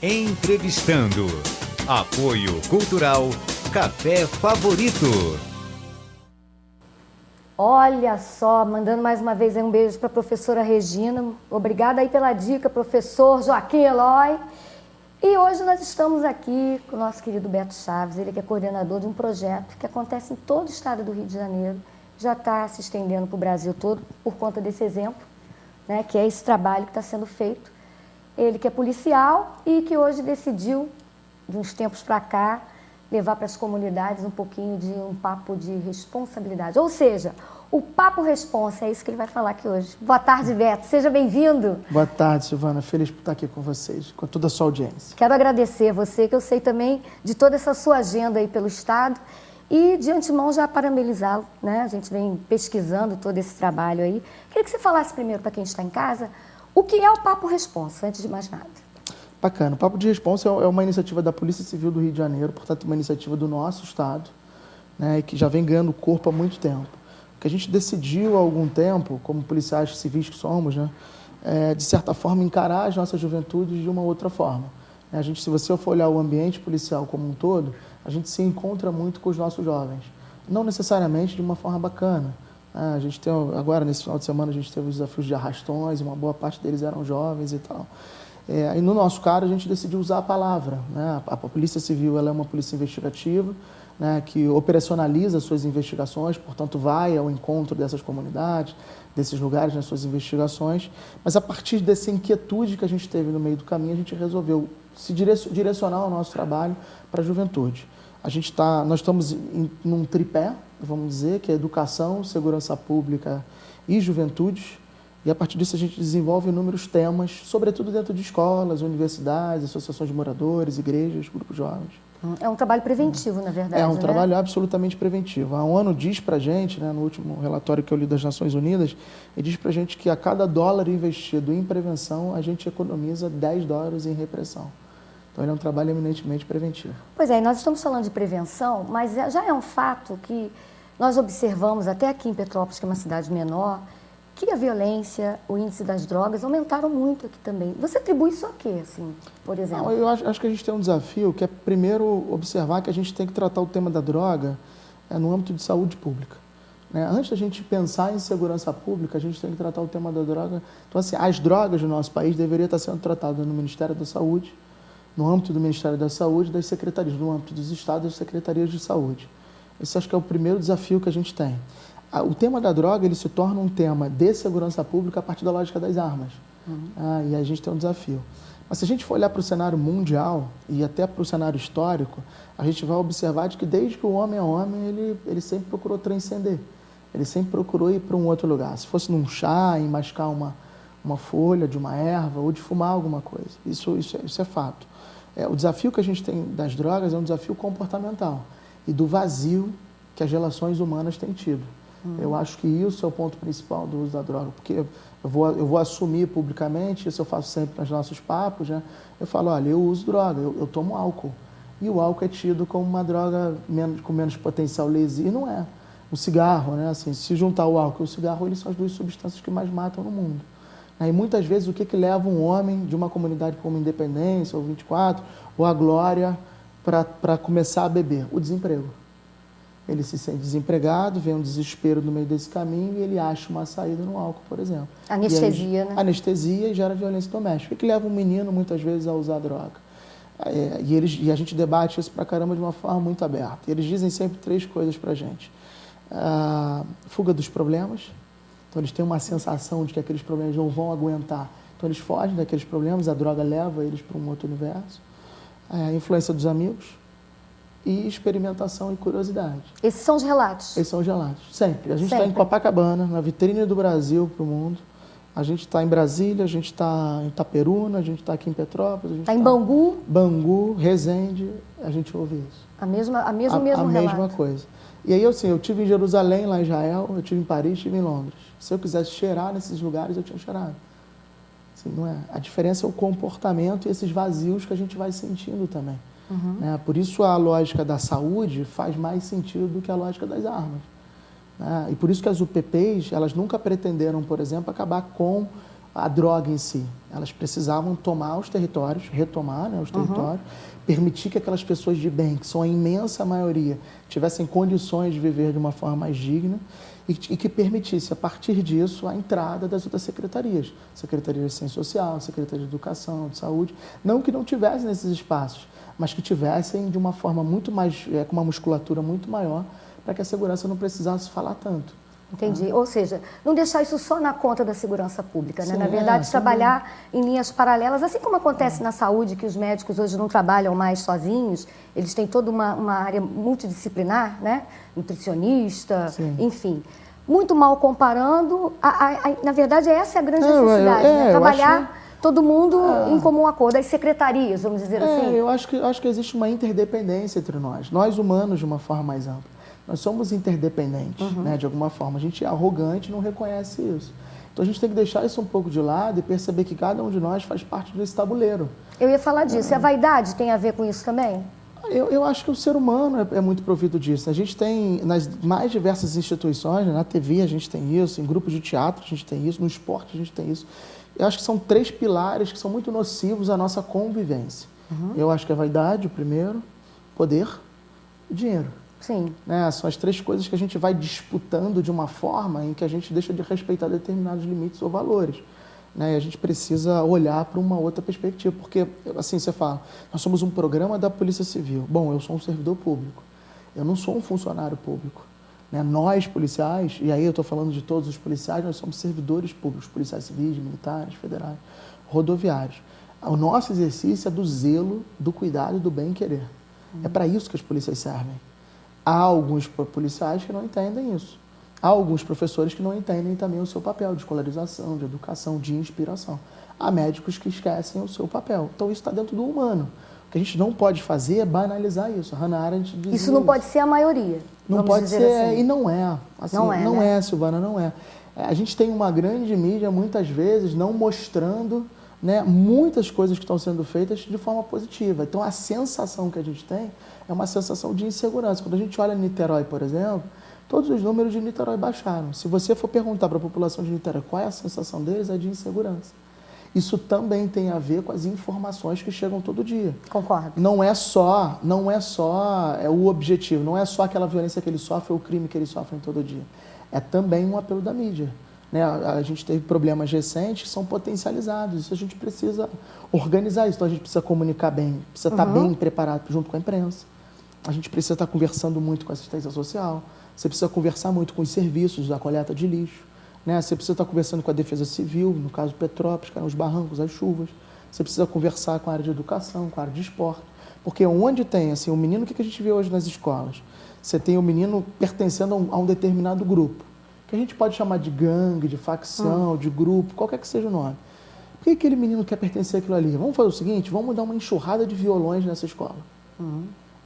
Entrevistando. Apoio Cultural Café Favorito. Olha só, mandando mais uma vez aí um beijo para a professora Regina. Obrigada aí pela dica, professor Joaquim Eloy. E hoje nós estamos aqui com o nosso querido Beto Chaves, ele que é coordenador de um projeto que acontece em todo o estado do Rio de Janeiro, já está se estendendo para o Brasil todo por conta desse exemplo, né, que é esse trabalho que está sendo feito. Ele que é policial e que hoje decidiu, de uns tempos para cá, levar para as comunidades um pouquinho de um papo de responsabilidade. Ou seja, o Papo Responsa, é isso que ele vai falar aqui hoje. Boa tarde, Beto. Seja bem-vindo. Boa tarde, Silvana. Feliz por estar aqui com vocês, com toda a sua audiência. Quero agradecer a você, que eu sei também de toda essa sua agenda aí pelo Estado e, de antemão, já parabenizá-lo, né? A gente vem pesquisando todo esse trabalho aí. Queria que você falasse primeiro para quem está em casa o que é o Papo Responsa, antes de mais nada. Bacana. O Papo de Responsa é uma iniciativa da Polícia Civil do Rio de Janeiro, portanto, uma iniciativa do nosso Estado, né, e que já vem ganhando corpo há muito tempo. O que a gente decidiu há algum tempo, como policiais civis que somos, né, de certa forma, encarar as nossas juventudes de uma outra forma. A gente, se você for olhar o ambiente policial como um todo, a gente se encontra muito com os nossos jovens. Não necessariamente de uma forma bacana. A gente tem, agora, nesse final de semana, a gente teve os desafios de arrastões, uma boa parte deles eram jovens e tal. E no nosso caso, a gente decidiu usar a palavra, né? A Polícia Civil ela é uma polícia investigativa, né, que operacionaliza suas investigações, portanto, vai ao encontro dessas comunidades, desses lugares nas suas investigações. Mas a partir dessa inquietude que a gente teve no meio do caminho, a gente resolveu se direcionar o nosso trabalho para a juventude. Nós estamos num tripé, vamos dizer, que é educação, segurança pública e juventudes. E a partir disso a gente desenvolve inúmeros temas, sobretudo dentro de escolas, universidades, associações de moradores, igrejas, grupos jovens. É um trabalho preventivo, na verdade. É um né? trabalho absolutamente preventivo. A ONU diz para a gente, né, no último relatório que eu li das Nações Unidas, ele diz para a gente que a cada dólar investido em prevenção, a gente economiza $10 em repressão. Então, ele é um trabalho eminentemente preventivo. Pois é, nós estamos falando de prevenção, mas já é um fato que nós observamos, até aqui em Petrópolis, que é uma cidade menor, que a violência, o índice das drogas aumentaram muito aqui também. Você atribui isso a quê, assim, por exemplo? Não, eu acho que a gente tem um desafio que é, primeiro, observar que a gente tem que tratar o tema da droga no âmbito de saúde pública. Né? Antes da gente pensar em segurança pública, a gente tem que tratar o tema da droga. Então, assim, as drogas do nosso país deveriam estar sendo tratadas no Ministério da Saúde, no âmbito do Ministério da Saúde, das secretarias, no âmbito dos estados, das secretarias de saúde. Esse acho que é o primeiro desafio que a gente tem. O tema da droga ele se torna um tema de segurança pública a partir da lógica das armas. E a gente tem um desafio. Mas se a gente for olhar para o cenário mundial e até para o cenário histórico, a gente vai observar de que desde que o homem é homem, ele sempre procurou transcender. Ele sempre procurou ir para um outro lugar. Se fosse num chá, em mascar uma folha de uma erva ou de fumar alguma coisa. Isso é fato. O desafio que a gente tem das drogas é um desafio comportamental e do vazio que as relações humanas têm tido. Eu acho que isso é o ponto principal do uso da droga, porque eu vou assumir publicamente, isso eu faço sempre nos nossos papos, né? Eu falo, olha, eu uso droga, eu tomo álcool. E o álcool é tido como uma droga com menos potencial lesivo, e não é. O cigarro, né? Assim, se juntar o álcool e o cigarro, eles são as duas substâncias que mais matam no mundo. E muitas vezes o que leva um homem de uma comunidade como Independência, ou 24, ou a Glória, para começar a beber? O desemprego. Ele se sente desempregado, vem um desespero no meio desse caminho e ele acha uma saída no álcool, por exemplo. Anestesia, né? Anestesia e gera violência doméstica. O que leva um menino, muitas vezes, a usar droga? E a gente debate isso pra caramba de uma forma muito aberta. E eles dizem sempre 3 coisas pra gente. Fuga dos problemas. Então, eles têm uma sensação de que aqueles problemas não vão aguentar. Então, eles fogem daqueles problemas, a droga leva eles para um outro universo. Influência dos amigos. E experimentação e curiosidade. Esses são os relatos? Esses são os relatos, sempre. A gente está em Copacabana, na vitrine do Brasil para o mundo. A gente está em Brasília, a gente está em Itaperuna, a gente está aqui em Petrópolis. Está em Bangu? Bangu, Resende, a gente ouve isso. A mesma relato? Mesma coisa. E aí, assim, eu estive em Jerusalém, lá em Israel, eu estive em Paris, estive em Londres. Se eu quisesse cheirar nesses lugares, eu tinha cheirado. Assim, não é? A diferença é o comportamento e esses vazios que a gente vai sentindo também. Por isso a lógica da saúde faz mais sentido do que a lógica das armas. E por isso que as UPPs, elas nunca pretenderam, por exemplo, acabar com a droga em si. Elas precisavam tomar os territórios, retomar, né, os territórios, permitir que aquelas pessoas de bem, que são a imensa maioria, tivessem condições de viver de uma forma mais digna e que permitisse, a partir disso, a entrada das outras secretarias. Secretaria de Ciência Social, Secretaria de Educação, de Saúde. Não que não tivessem nesses espaços, mas que tivessem de uma forma muito mais, com uma musculatura muito maior, para que a segurança não precisasse falar tanto. Entendi. Ou seja, não deixar isso só na conta da segurança pública, né? Sim, Na verdade, trabalhar em linhas paralelas, assim como acontece na saúde, que os médicos hoje não trabalham mais sozinhos, eles têm toda uma área multidisciplinar, né? Nutricionista, enfim. Muito mal comparando, na verdade, essa é a grande necessidade, né? Trabalhar todo mundo em comum acordo, as secretarias, vamos dizer assim. Eu acho que existe uma interdependência entre nós humanos, de uma forma mais ampla. Nós somos interdependentes, né, de alguma forma. A gente é arrogante e não reconhece isso. Então, a gente tem que deixar isso um pouco de lado e perceber que cada um de nós faz parte desse tabuleiro. Eu ia falar disso. E a vaidade tem a ver com isso também? Eu acho que o ser humano é muito provido disso. A gente tem, nas mais diversas instituições, né, na TV a gente tem isso, em grupos de teatro a gente tem isso, no esporte a gente tem isso. Eu acho que são 3 pilares que são muito nocivos à nossa convivência. Eu acho que a vaidade, o primeiro, poder e dinheiro. Sim. Né? São as 3 coisas que a gente vai disputando de uma forma em que a gente deixa de respeitar determinados limites ou valores. Né? E a gente precisa olhar para uma outra perspectiva, porque, assim, você fala, nós somos um programa da Polícia Civil. Bom, eu sou um servidor público, eu não sou um funcionário público. Né? Nós, policiais, e aí eu estou falando de todos os policiais, nós somos servidores públicos, policiais civis, militares, federais, rodoviários. O nosso exercício é do zelo, do cuidado e do bem-querer. É para isso que as polícias servem. Há alguns policiais que não entendem isso. Há alguns professores que não entendem também o seu papel de escolarização, de educação, de inspiração. Há médicos que esquecem o seu papel. Então, isso está dentro do humano. O que a gente não pode fazer é banalizar isso. A Hannah Arendt dizia isso não pode ser a maioria. Não pode ser, assim. E não é. Assim, não né? é, Silvana, não é. A gente tem uma grande mídia, muitas vezes, não mostrando, né, muitas coisas que estão sendo feitas de forma positiva. Então, a sensação que a gente tem é uma sensação de insegurança. Quando a gente olha Niterói, por exemplo, todos os números de Niterói baixaram. Se você for perguntar para a população de Niterói qual é a sensação deles, é de insegurança. Isso também tem a ver com as informações que chegam todo dia. Concordo. Não é só o objetivo, não é só aquela violência que ele sofre ou o crime que eles sofrem todo dia. É também um apelo da mídia. Né? A gente teve problemas recentes que são potencializados. Isso a gente precisa organizar isso. Então a gente precisa comunicar bem, precisa estar bem preparado junto com a imprensa. A gente precisa estar conversando muito com a assistência social. Você precisa conversar muito com os serviços da coleta de lixo. Né? Você precisa estar conversando com a Defesa Civil, no caso Petrópolis, os barrancos, as chuvas. Você precisa conversar com a área de educação, com a área de esporte. Porque onde tem assim, o menino, o que a gente vê hoje nas escolas? Você tem o menino pertencendo a um determinado grupo, que a gente pode chamar de gangue, de facção, de grupo, qualquer que seja o nome. Por que aquele menino quer pertencer àquilo ali? Vamos fazer o seguinte, vamos dar uma enxurrada de violões nessa escola.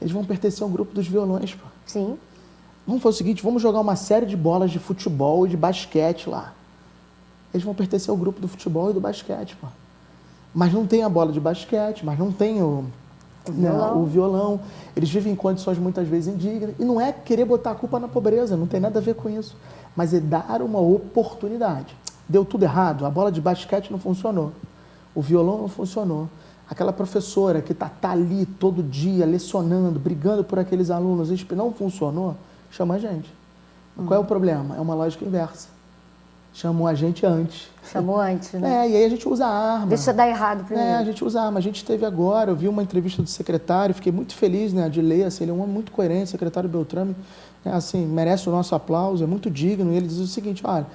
Eles vão pertencer ao grupo dos violões, pô. Sim. Vamos fazer o seguinte, vamos jogar uma série de bolas de futebol e de basquete lá. Eles vão pertencer ao grupo do futebol e do basquete, pô. Mas não tem a bola de basquete, mas não tem o violão. Eles vivem em condições muitas vezes indignas. E não é querer botar a culpa na pobreza, não tem nada a ver com isso. Mas é dar uma oportunidade. Deu tudo errado, a bola de basquete não funcionou, o violão não funcionou. Aquela professora que está ali todo dia, lecionando, brigando por aqueles alunos, não funcionou, chama a gente. Qual é o problema? É uma lógica inversa. Chamou a gente antes. Chamou antes, né? E aí a gente usa a arma. Deixa dar errado primeiro. A gente usa a arma. A gente teve agora, eu vi uma entrevista do secretário, fiquei muito feliz, né, de ler, assim, ele é um homem muito coerente, secretário Beltrame, assim, merece o nosso aplauso, é muito digno. E ele diz o seguinte, olha,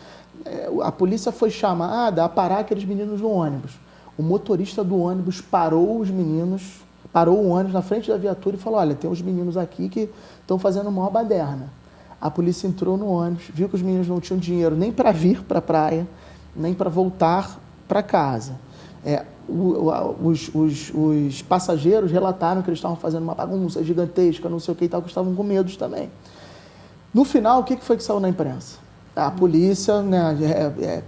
a polícia foi chamada a parar aqueles meninos no ônibus. O motorista do ônibus parou o ônibus na frente da viatura e falou, olha, tem uns meninos aqui que estão fazendo uma baderna. A polícia entrou no ônibus, viu que os meninos não tinham dinheiro nem para vir para a praia, nem para voltar para casa. Os passageiros relataram que eles estavam fazendo uma bagunça gigantesca, não sei o que e tal, que estavam com medo também. No final, o que foi que saiu na imprensa? A polícia, né,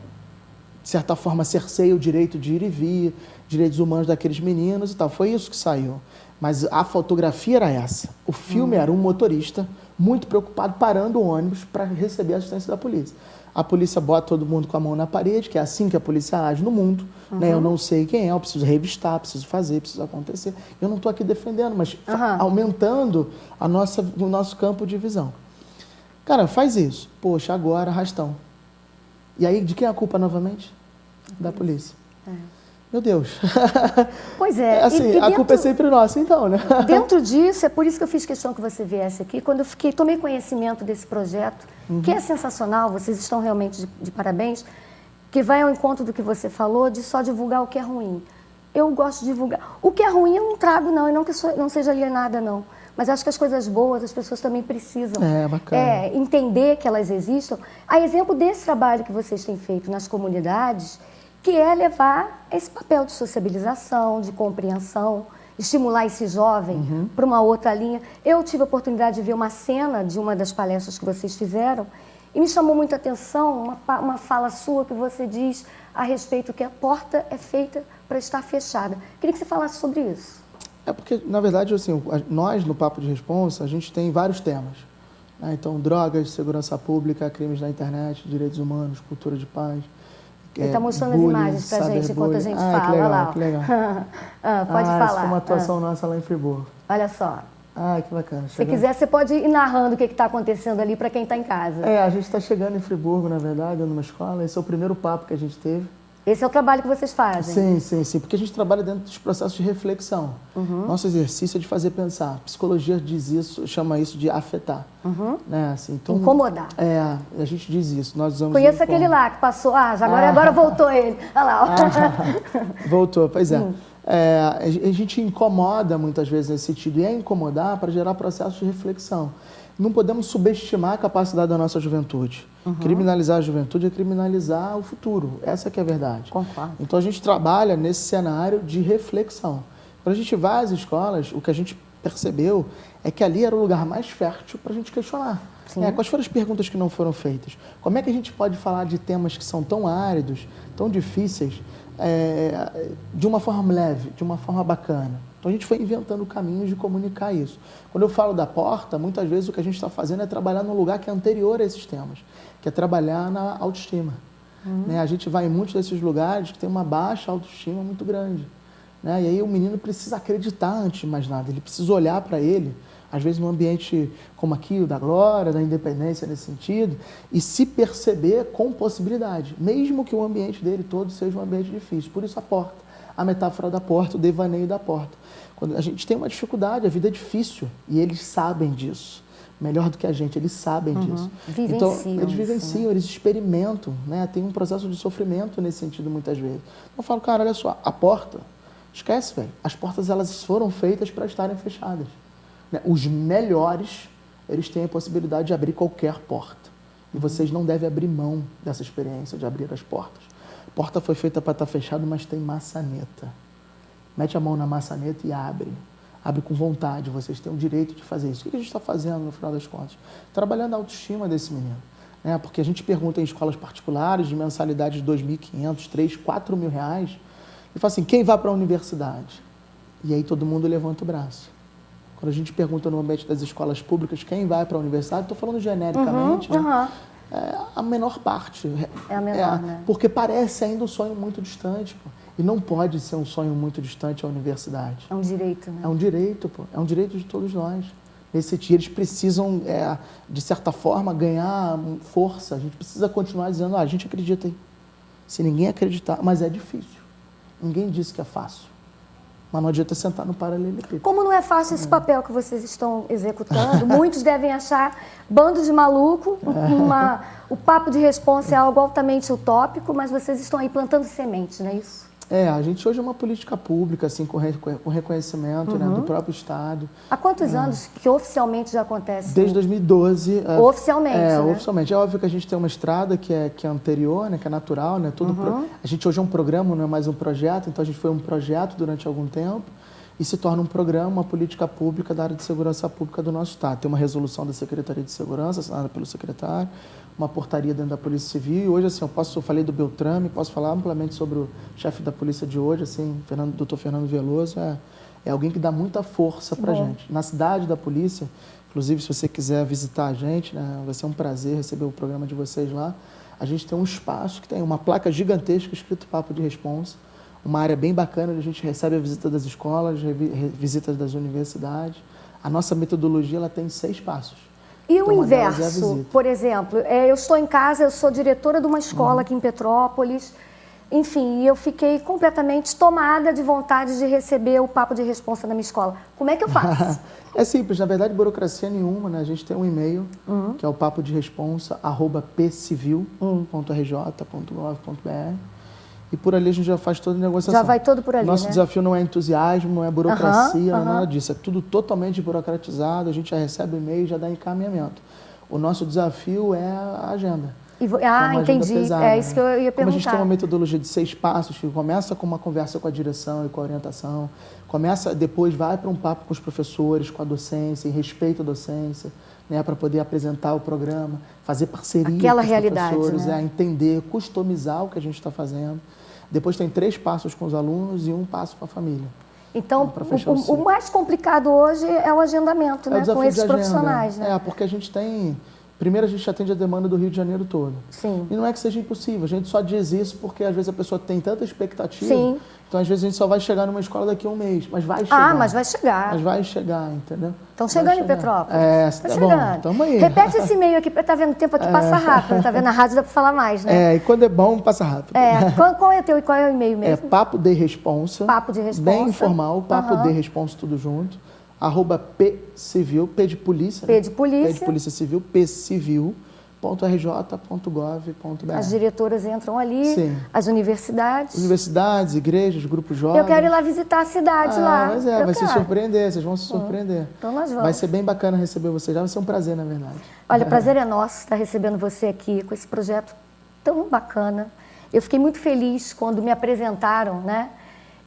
de certa forma, cerceia o direito de ir e vir, direitos humanos daqueles meninos e tal. Foi isso que saiu. Mas a fotografia era essa. O filme era um motorista muito preocupado parando o ônibus para receber a assistência da polícia. a polícia bota todo mundo com a mão na parede, que é assim que a polícia age no mundo, né? Eu não sei quem é, eu preciso revistar, preciso fazer, preciso acontecer. Eu não estou aqui defendendo, mas aumentando o nosso campo de visão. Cara, faz isso. Poxa, agora, arrastão. E aí, de quem é a culpa novamente? Da polícia. Meu Deus. Pois é. Assim, a culpa é sempre nossa, então, né? Dentro disso, é por isso que eu fiz questão que você viesse aqui, quando eu tomei conhecimento desse projeto, que é sensacional, vocês estão realmente de parabéns, que vai ao encontro do que você falou, de só divulgar o que é ruim. Eu gosto de divulgar. O que é ruim eu não trago, não, e não que não seja alienada, não. Mas acho que as coisas boas, as pessoas também precisam bacana. entender que elas existam. A exemplo desse trabalho que vocês têm feito nas comunidades, que é levar esse papel de sociabilização, de compreensão, estimular esse jovem para uma outra linha. Eu tive a oportunidade de ver uma cena de uma das palestras que vocês fizeram e me chamou muita atenção uma fala sua que você diz a respeito que a porta é feita para estar fechada. Queria que você falasse sobre isso. É porque, na verdade, assim, nós, no Papo de Responsa, a gente tem vários temas. Né? Então, drogas, segurança pública, crimes na internet, direitos humanos, cultura de paz. Ele está mostrando as imagens para a gente enquanto a gente fala. Que legal, lá. Que legal. Pode falar. Essa foi uma atuação nossa lá em Friburgo. Olha só. Que bacana. Se quiser, você pode ir narrando o que está acontecendo ali para quem está em casa. A gente está chegando em Friburgo, na verdade, numa escola. Esse é o primeiro papo que a gente teve. Esse é o trabalho que vocês fazem? Sim. Porque a gente trabalha dentro dos processos de reflexão. Nosso exercício é de fazer pensar. A psicologia diz isso, chama isso de afetar. Né? Assim, então, incomodar. A gente diz isso. Nós usamos Conheço aquele lá que passou. Agora voltou ele. Olha lá. Voltou, pois é. A gente incomoda muitas vezes nesse sentido. E é incomodar para gerar processos de reflexão. Não podemos subestimar a capacidade da nossa juventude. Criminalizar a juventude é criminalizar o futuro. Essa que é a verdade. Concordo. Então a gente trabalha nesse cenário de reflexão. Quando a gente vai às escolas, o que a gente percebeu é que ali era o lugar mais fértil para a gente questionar. Quais foram as perguntas que não foram feitas? Como é que a gente pode falar de temas que são tão áridos, tão difíceis, de uma forma leve, de uma forma bacana? Então a gente foi inventando caminhos de comunicar isso. Quando eu falo da porta, muitas vezes o que a gente está fazendo é trabalhar num lugar que é anterior a esses temas, que é trabalhar na autoestima. Né? A gente vai em muitos desses lugares que tem uma baixa autoestima muito grande. Né? E aí o menino precisa acreditar antes de mais nada, ele precisa olhar para ele, às vezes num ambiente como aqui, o da Glória, da Independência nesse sentido, e se perceber com possibilidade, mesmo que o ambiente dele todo seja um ambiente difícil. Por isso a porta, a metáfora da porta, o devaneio da porta. Quando a gente tem uma dificuldade, a vida é difícil, e eles sabem disso. Melhor do que a gente, eles sabem disso. Então, eles vivenciam, eles experimentam, né? Tem um processo de sofrimento nesse sentido muitas vezes. Eu falo, cara, olha só, a porta, esquece, velho. As portas, elas foram feitas para estarem fechadas. Né? Os melhores, eles têm a possibilidade de abrir qualquer porta. E vocês não devem abrir mão dessa experiência de abrir as portas. A porta foi feita para estar fechada, mas tem maçaneta. Mete a mão na maçaneta e abre. Abre com vontade, vocês têm o direito de fazer isso. O que a gente está fazendo, no final das contas? Trabalhando a autoestima desse menino. Né? Porque a gente pergunta em escolas particulares de mensalidade de R$ 2.500, R$ 3.000, R$ 4.000, e fala assim, quem vai para a universidade? E aí todo mundo levanta o braço. Quando a gente pergunta no ambiente das escolas públicas quem vai para a universidade, estou falando genericamente, né? É a menor parte. É a menor, né? Porque parece ainda um sonho muito distante, pô. E não pode ser um sonho muito distante a universidade. É um direito, né? É um direito, pô. É um direito de todos nós. Nesse dia, eles precisam, de certa forma, ganhar força. A gente precisa continuar dizendo, a gente acredita aí. Se ninguém acreditar, mas é difícil. Ninguém disse que é fácil. Mas não adianta sentar no paralelepípedo. Como não é fácil esse papel que vocês estão executando, muitos devem achar bando de maluco, o papo de responsa é algo altamente utópico, mas vocês estão aí plantando sementes, não é isso? A gente hoje é uma política pública, assim, com reconhecimento, né, do próprio Estado. Há quantos anos que oficialmente já acontece? Desde 2012. Oficialmente, né? Oficialmente. É óbvio que a gente tem uma estrada que é anterior, né, que é natural, né? A gente hoje é um programa, não é mais um projeto, então a gente foi um projeto durante algum tempo e se torna um programa, uma política pública da área de segurança pública do nosso Estado. Tem uma resolução da Secretaria de Segurança, assinada pelo secretário, uma portaria dentro da Polícia Civil, e hoje, assim, eu falei do Beltrame, posso falar amplamente sobre o chefe da polícia de hoje, assim, Dr. Fernando Veloso, É alguém que dá muita força pra gente. Na cidade da polícia, inclusive se você quiser visitar a gente, né, vai ser um prazer receber o programa de vocês lá. A gente tem um espaço que tem uma placa gigantesca escrito Papo de Responsa, uma área bem bacana onde a gente recebe a visita das escolas, visitas das universidades. A nossa metodologia ela tem 6 passos. E Então, o uma delas é a inverso, visita. por exemplo, eu estou em casa, eu sou diretora de uma escola aqui em Petrópolis, enfim, eu fiquei completamente tomada de vontade de receber o Papo de Responsa na minha escola. Como é que eu faço? É simples, na verdade, burocracia nenhuma, né? A gente tem um e-mail, que é o papoderesponsa@pcivil.rj.gov.br e por ali a gente já faz toda a negociação. Já vai todo por ali, Nosso né? desafio não é entusiasmo, não é burocracia, não é nada disso. É tudo totalmente burocratizado, a gente já recebe o e-mail e já dá encaminhamento. O nosso desafio é a agenda. Uma agenda Entendi. pesada, É isso que eu ia Como perguntar. a gente tem uma metodologia de 6 passos, que começa com uma conversa com a direção e com a orientação, depois vai para um papo com os professores, com a docência, em respeito à docência, né, para poder apresentar o programa, fazer parceria Aquela com os realidade, professores, né? Entender, customizar o que a gente está fazendo. Depois tem 3 passos com os alunos e 1 passo com a família. Então, Pra fechar o o ciclo. mais complicado hoje é o agendamento, É o né? desafio Com esses de agenda. profissionais, né? Porque a gente tem... Primeiro, a gente atende a demanda do Rio de Janeiro todo. Sim. E não é que seja impossível, a gente só diz isso porque às vezes a pessoa tem tanta expectativa. Sim. Então, às vezes, a gente só vai chegar numa escola daqui a 1 mês, mas vai chegar. Mas vai chegar. Mas vai chegar, entendeu? Estão Vai chegando em chegar. Petrópolis. Tá Estão bom, chegando. tamo aí. Repete esse e-mail aqui, porque tá vendo o tempo aqui passa rápido. Tá vendo a rádio, dá para falar mais, né? E quando é bom, passa rápido. Qual é o teu e qual é o e-mail É mesmo? Papo de Responsa. Papo de Responsa. Bem informal, Papo de Responsa, tudo junto. @pcivil, P de polícia. P de polícia. P de polícia civil, pcivil.rj.gov.br. As diretoras entram ali, Sim. as universidades. Universidades, igrejas, grupos jovens. Eu quero ir lá visitar a cidade lá. Mas Eu vai se quero. surpreender, vocês vão se surpreender. Então nós vamos. Vai ser bem bacana receber vocês, já vai ser um prazer, na verdade. Olha, o prazer é nosso estar recebendo você aqui com esse projeto tão bacana. Eu fiquei muito feliz quando me apresentaram, né?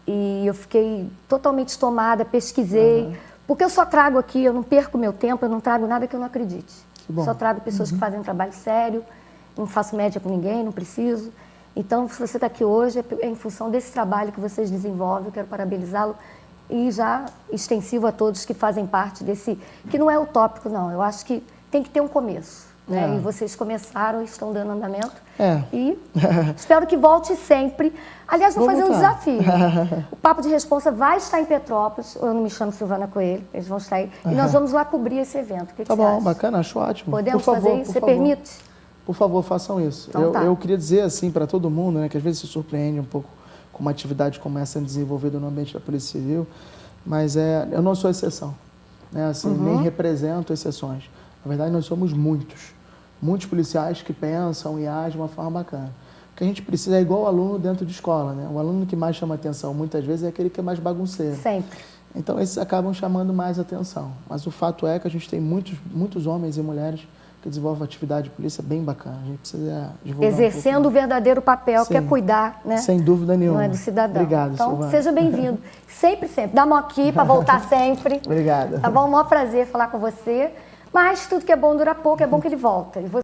E eu fiquei totalmente tomada, pesquisei. Porque eu só trago aqui, eu não perco meu tempo, eu não trago nada que eu não acredite. Que bom. Só trago pessoas que fazem um trabalho sério, não faço média com ninguém, não preciso. Então, se você está aqui hoje, é em função desse trabalho que vocês desenvolvem, eu quero parabenizá-lo e já extensivo a todos que fazem parte desse, que não é utópico, não. Eu acho que tem que ter um começo. Né? E vocês começaram e estão dando andamento. E espero que volte sempre. Aliás, vou fazer um desafio. O Papo de Responsa vai estar em Petrópolis. Eu não me chamo Silvana Coelho. Eles vão estar aí. E nós vamos lá cobrir esse evento. O que Tá você bom, acha? bacana, acho ótimo. Podemos por favor, fazer isso? por Você favor. permite? Por favor, façam isso. Então tá. Eu queria dizer assim para todo mundo, né, que às vezes se surpreende um pouco com uma atividade como essa sendo desenvolvida no ambiente da Polícia Civil, mas eu não sou exceção, né, assim, nem represento exceções. Na verdade, nós somos muitos policiais que pensam e agem de uma forma bacana. O que a gente precisa é igual o aluno dentro de escola, né? O aluno que mais chama atenção muitas vezes é aquele que é mais bagunceiro. Sempre. Então esses acabam chamando mais atenção. Mas o fato é que a gente tem muitos homens e mulheres que desenvolvem atividade de polícia bem bacana. A gente precisa divulgar Exercendo o verdadeiro papel, que é Sim. cuidar, né? Sem dúvida nenhuma. Não é do cidadão. Obrigado, então, Silvana. seja bem-vindo. Sempre, sempre. Dá mão aqui para voltar sempre. Obrigado. Tá bom? Um maior prazer falar com você. Mas tudo que é bom dura pouco, é bom que ele volta. E